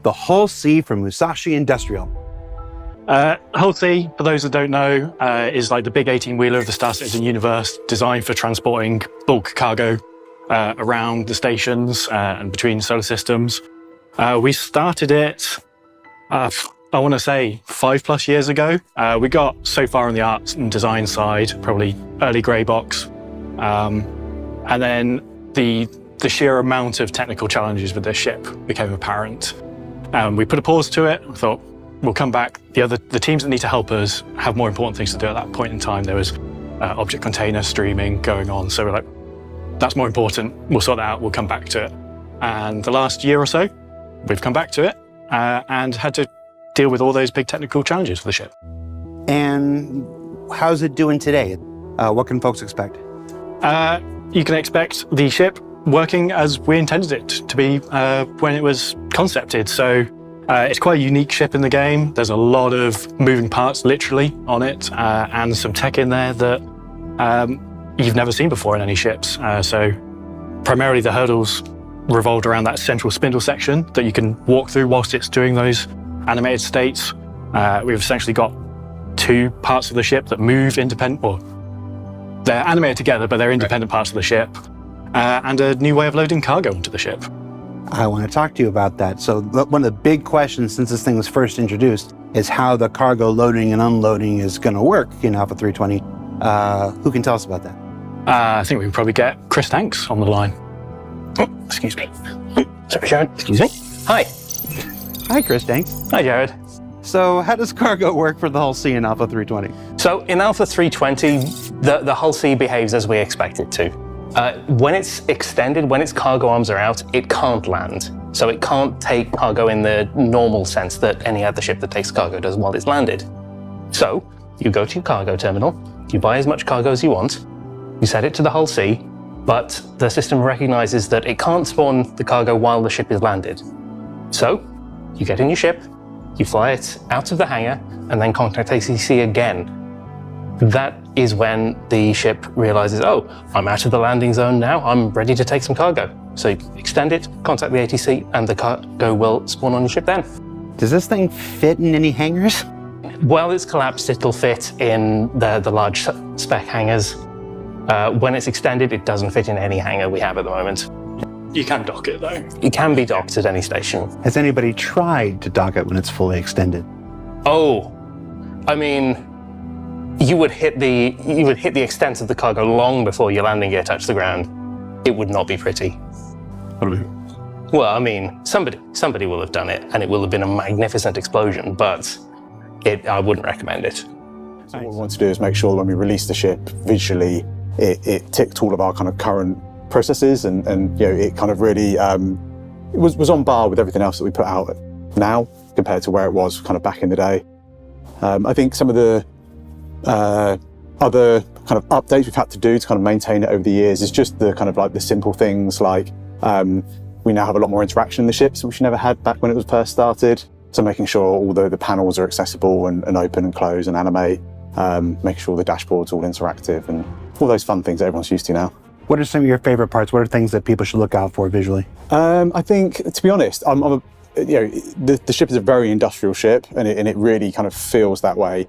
the Hull C from Musashi Industrial. Hull C, for those that don't know, is like the big 18-wheeler of the Star Citizen universe, designed for transporting bulk cargo around the stations and between solar systems. We started it, I want to say 5+ years ago. We got so far on the art and design side, probably early grey box. And then the sheer amount of technical challenges with this ship became apparent. We put a pause to it. We thought, we'll come back. The teams that need to help us have more important things to do at that point in time. There was object container streaming going on. So we're like, that's more important. We'll sort that out. We'll come back to it. And the last year or so, we've come back to it and had to deal with all those big technical challenges for the ship. And how's it doing today? What can folks expect? You can expect the ship working as we intended it to be when it was concepted. So it's quite a unique ship in the game. There's a lot of moving parts literally on it and some tech in there that you've never seen before in any ships. So primarily the hurdles revolved around that central spindle section that you can walk through whilst it's doing those animated states. We've essentially got two parts of the ship that move independent, or they're animated together, but they're independent parts of the ship, and a new way of loading cargo onto the ship. I want to talk to you about that. So one of the big questions since this thing was first introduced is how the cargo loading and unloading is going to work in Alpha 320. Who can tell us about that? I think we can probably get Chris Tanks on the line. Oh, excuse me. Sorry, Jared. Excuse me. Hi. Hi, Chris Tanks. Hi, Jared. So how does cargo work for the Hull C in Alpha 320? So in Alpha 320, the Hull C behaves as we expect it to. When it's extended, when its cargo arms are out, it can't land. So it can't take cargo in the normal sense that any other ship that takes cargo does while it's landed. So you go to your cargo terminal, you buy as much cargo as you want, you set it to the Hull C, but the system recognizes that it can't spawn the cargo while the ship is landed. So you get in your ship, you fly it out of the hangar, and then contact ACC again. That is when the ship realizes, oh, I'm out of the landing zone now, I'm ready to take some cargo. So you extend it, contact the ATC, and the cargo will spawn on your ship then. Does this thing fit in any hangars? While it's collapsed, it'll fit in the large spec hangars. When it's extended, it doesn't fit in any hangar we have at the moment. You can dock it though. It can be docked at any station. Has anybody tried to dock it when it's fully extended? Oh, I mean, you would hit the extent of the cargo long before your landing gear touched the ground. It would not be pretty. Well, I mean, somebody will have done it, and it will have been a magnificent explosion, but I wouldn't recommend it. So what we want to do is make sure that when we release the ship visually, it ticked all of our kind of current processes, and you know, it kind of really it was on par with everything else that we put out now compared to where it was kind of back in the day. I think some of the other kind of updates we've had to do to kind of maintain it over the years is just the kind of like the simple things like we now have a lot more interaction in the ships, which we never had back when it was first started. So making sure all the panels are accessible and open and close and animate, making sure the dashboard's all interactive and all those fun things that everyone's used to now. What are some of your favorite parts? What are things that people should look out for visually? I think, to be honest, the ship is a very industrial ship, and it really kind of feels that way.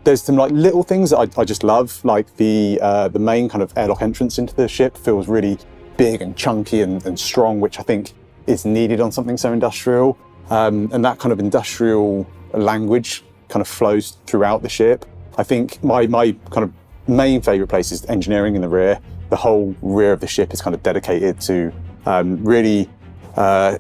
There's some like little things that I just love, like the main kind of airlock entrance into the ship feels really big and chunky and strong, which I think is needed on something so industrial. And that kind of industrial language kind of flows throughout the ship. I think my kind of main favourite place is engineering in the rear. The whole rear of the ship is kind of dedicated to really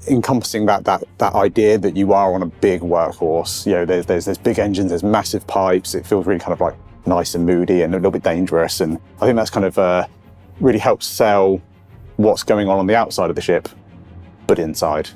encompassing that idea that you are on a big workhorse. You know, there's big engines, there's massive pipes. It feels really kind of like nice and moody and a little bit dangerous. And I think that's kind of really helps sell what's going on the outside of the ship, but inside.